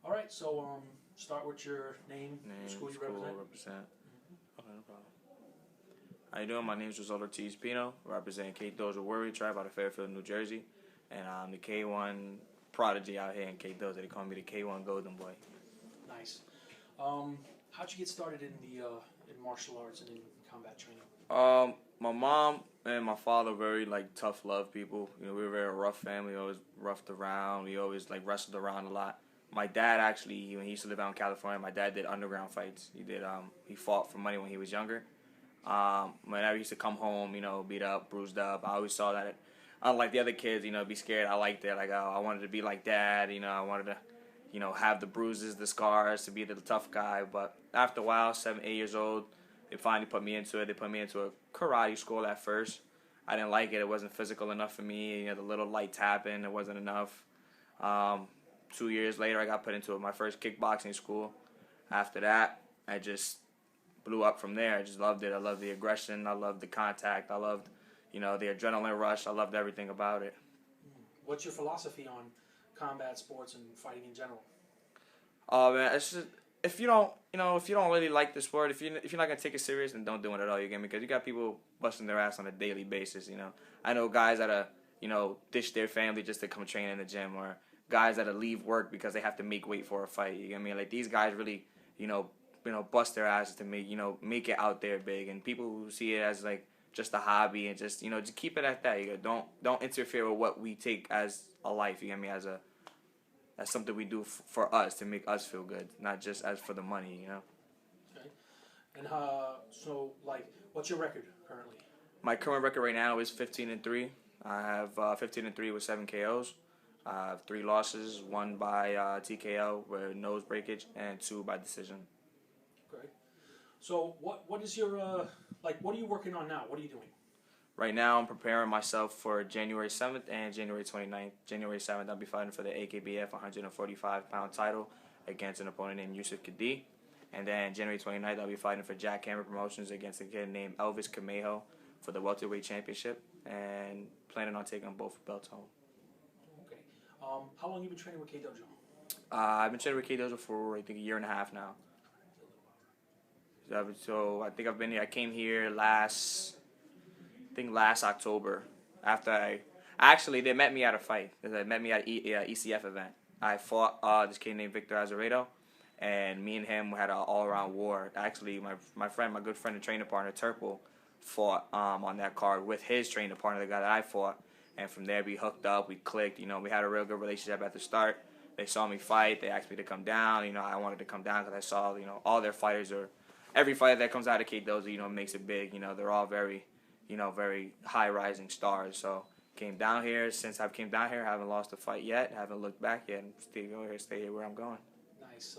All right, so start with your name, school you represent. Okay, no problem. How you doing? My name is Jozel Pino, representing K-Doja Warrior Tribe out of Fairfield, New Jersey, and I'm the K1 prodigy out here in K-Doja. They call me the K1 Golden Boy. Nice. How'd you get started in the in martial arts and in combat training? My mom and my father were very tough love people. You know, we were a very rough family. We always roughed around. We always wrestled around a lot. My dad actually, when he used to live out in California, my dad did underground fights. He fought for money when he was younger. Whenever he used to come home, beat up, bruised up, I always saw that. Unlike the other kids, be scared. I liked it. I wanted to be like dad. I wanted to, have the bruises, the scars, to be the tough guy. But after a while, 7, 8 years old, they finally put me into it. They put me into a karate school at first. I didn't like it. It wasn't physical enough for me. The little light tapping, it wasn't enough. 2 years later, I got put into my first kickboxing school. After that, I just blew up from there. I just loved it. I loved the aggression. I loved the contact. I loved, the adrenaline rush. I loved everything about it. What's your philosophy on combat sports and fighting in general? Oh man, it's just, if you don't really like the sport, if you're not gonna take it serious, then don't do it at all. You get me? Because you got people busting their ass on a daily basis. I know guys that ditch their family just to come train in the gym, or guys that leave work because they have to make weight for a fight. You get me? These guys really, bust their asses to make it out there big. And people who see it as just a hobby and just keep it at that. Don't interfere with what we take as a life. You get me? As something we do for us to make us feel good, not just as for the money. Okay. And what's your record currently? My current record right now is 15-3. I have 15-3 with 7 KOs. I have 3 losses, 1 by TKO with nose breakage, and 2 by decision. Great. So what is your what are you working on now? What are you doing? Right now, I'm preparing myself for January 7th and January 29th. January 7th, I'll be fighting for the AKBF 145-pound title against an opponent named Yusuf Kadi. And then January 29th, I'll be fighting for Jack Hammer Promotions against a kid named Elvis Camejo for the welterweight championship, and planning on taking both belts home. Okay. How long have you been training with K-Dojo? I've been training with K-Dojo for, I think, a year and a half now. So I think I've been here. I came here last October. After they met me at a fight. They met me at an ECF event. I fought this kid named Victor Azeredo, and me and him had an all-around war. Actually, my good friend and training partner, Turple, fought on that card with his training partner, the guy that I fought. And from there, we hooked up, we clicked. We had a real good relationship at the start. They saw me fight. They asked me to come down. I wanted to come down because I saw, all their fighters are. Every fighter that comes out of K-Dojo, makes it big. They're all very, very high-rising stars. So came down here. Since I've came down here, I haven't lost a fight yet. Haven't looked back yet. And stay here where I'm going. Nice.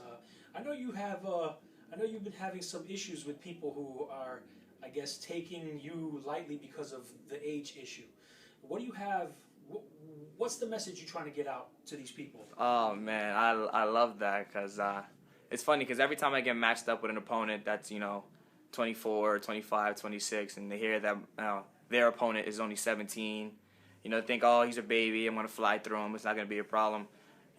I know you have. I know you've been having some issues with people who are, I guess, taking you lightly because of the age issue. What do you have? What's the message you're trying to get out to these people? Oh man, I love that because it's funny because every time I get matched up with an opponent that's 24, 25, 26, and they hear that their opponent is only 17, think, oh, he's a baby, I'm gonna fly through him, it's not gonna be a problem.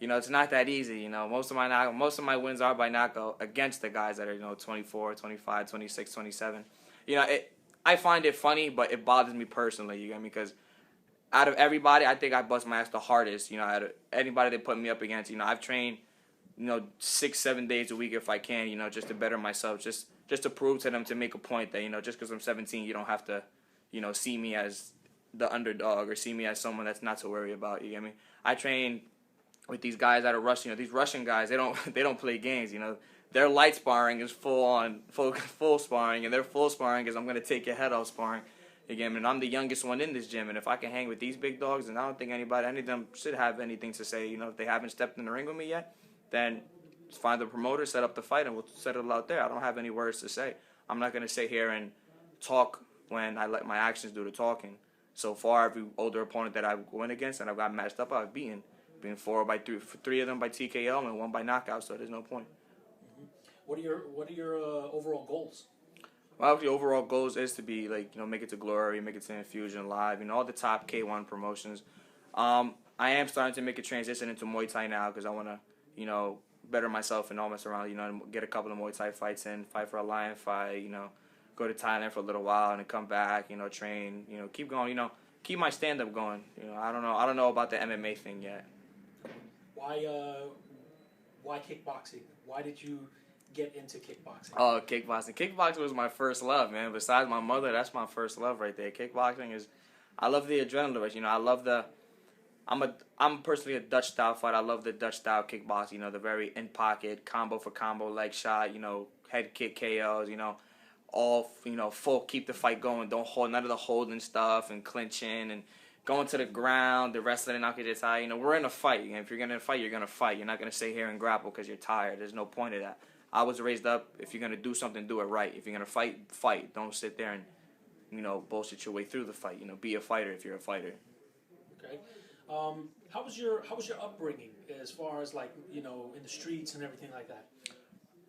It's not that easy. Most of my wins are by knockout against the guys that are 24, 25, 26, 27. I find it funny, but it bothers me personally. You get me? Because out of everybody, I think I bust my ass the hardest. Out of anybody that put me up against, I've trained 6, 7 days a week if I can, just to better myself, just to prove to them, to make a point that, just because I'm 17, you don't have to, see me as the underdog or see me as someone that's not to worry about. You get me? I train with these guys out of Russia. These Russian guys, they don't play games. Their light sparring is full sparring, and their full sparring is I'm gonna take your head off sparring. Again, and I'm the youngest one in this gym, and if I can hang with these big dogs, then I don't think any of them should have anything to say. If they haven't stepped in the ring with me yet, then find the promoter, set up the fight, and we'll settle it out there. I don't have any words to say. I'm not gonna sit here and talk when I let my actions do the talking. So far, every older opponent that I've went against and I've got matched up, I've beaten 3 of them by TKO and 1 by knockout. So there's no point. Mm-hmm. What are your overall goals? Well, the overall goals is to be make it to Glory, make it to Infusion Live, all the top K1 promotions. I am starting to make a transition into Muay Thai now because I want to, better myself and all mess around. You know, get a couple of Muay Thai fights in, fight for a lion fight. You know, go to Thailand for a little while and then come back. You know, train. You know, keep going. You know, keep my stand up going. You know, I don't know about the MMA thing yet. Why kickboxing? Why did you get into kickboxing? Oh, kickboxing. Kickboxing was my first love, man. Besides my mother, that's my first love right there. Kickboxing is, I love the adrenaline rush. You know, I love the. I'm personally a Dutch style fighter. I love the Dutch style kickboxing. You know, the very in pocket combo for combo, leg shot. You know, head kick KOs. You know, all full keep the fight going. Don't hold none of the holding stuff and clinching and going to the ground. The wrestling and knock your tie. You know, we're in a fight. And if you're gonna fight, you're gonna fight. You're not gonna stay here and grapple because you're tired. There's no point of that. I was raised up. If you're gonna do something, do it right. If you're gonna fight, fight. Don't sit there and bullshit your way through the fight. You know, be a fighter if you're a fighter. Okay. How was your upbringing as far as like in the streets and everything like that?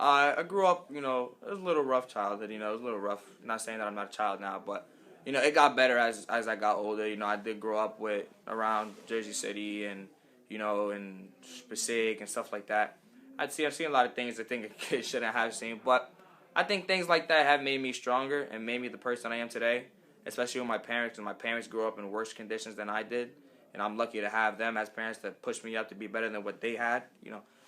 I grew up, it was a little rough childhood. It was a little rough. Not saying that I'm not a child now, but it got better as I got older. I did grow up around Jersey City and and Passaic and stuff like that. I've seen a lot of things I think a kid shouldn't have seen, but I think things like that have made me stronger and made me the person I am today, especially with my parents. And my parents grew up in worse conditions than I did, and I'm lucky to have them as parents that push me up to be better than what they had.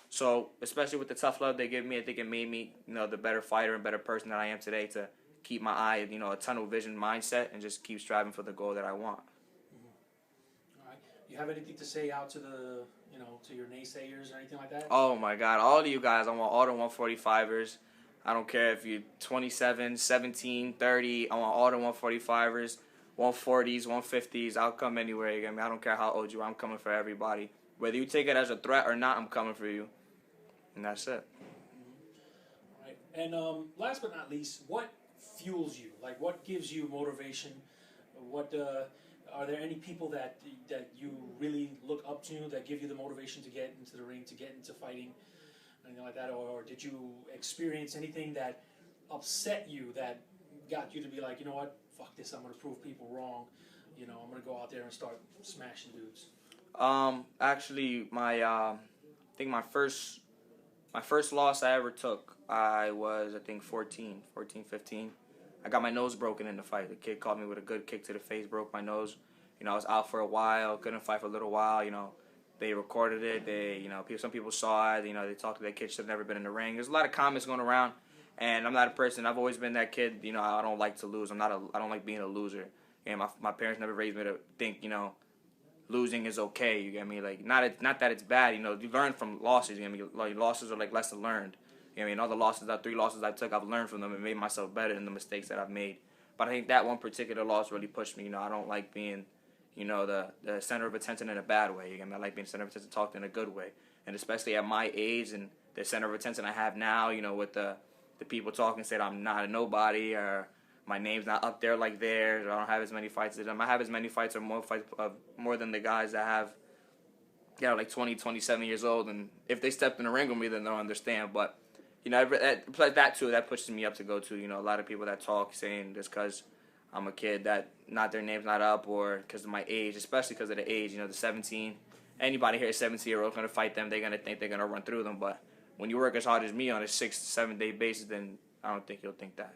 So especially with the tough love they give me, I think it made me the better fighter and better person that I am today to keep my eye a tunnel vision mindset and just keep striving for the goal that I want. All right. You have anything to say out to the to your naysayers or anything like that? Oh my God, all of you guys, I want all the 145ers. I don't care if you're 27, 17, 30. I want all the 145ers, 140s, 150s. I'll come anywhere. You get me? I don't care how old you are. I'm coming for everybody. Whether you take it as a threat or not, I'm coming for you. And that's it. All right. And last but not least, what fuels you? Like, what gives you motivation? What are there any people that you really look up to that give you the motivation to get into the ring, to get into fighting, anything like that? Or did you experience anything that upset you, that got you to be like, you know what, fuck this, I'm going to prove people wrong. I'm going to go out there and start smashing dudes. Actually, I think my first loss I ever took, I was, 14, 15. I got my nose broken in the fight. The kid caught me with a good kick to the face, broke my nose. I was out for a while, couldn't fight for a little while. They recorded it. Some people saw it. They talked to that kid, should have never been in the ring. There's a lot of comments going around, and I'm not a person. I've always been that kid. I don't like to lose. I don't like being a loser. And my parents never raised me to think, losing is okay. You get me? Like, not that it's bad. You learn from losses. You get me? Like, losses are like lesson learned. You know what I mean? All the losses, 3 losses I took, I've learned from them and made myself better than the mistakes that I've made. But I think that one particular loss really pushed me. I don't like being, the center of attention in a bad way. You get me? I like being center of attention talked in a good way. And especially at my age and the center of attention I have now, with the people talking, said I'm not a nobody or my name's not up there like theirs, or I don't have as many fights as them. I have as many fights or more fights more than the guys that have, like 20, 27 years old. And if they stepped in the ring with me, then they'll understand. But that too, that pushes me up to go to, a lot of people that talk saying just because I'm a kid that not their name's not up or because of my age, especially because of the age, the 17. Anybody here 17-year-old going to fight them, they're going to think they're going to run through them. But when you work as hard as me on a 6 to 7 day basis, then I don't think you'll think that.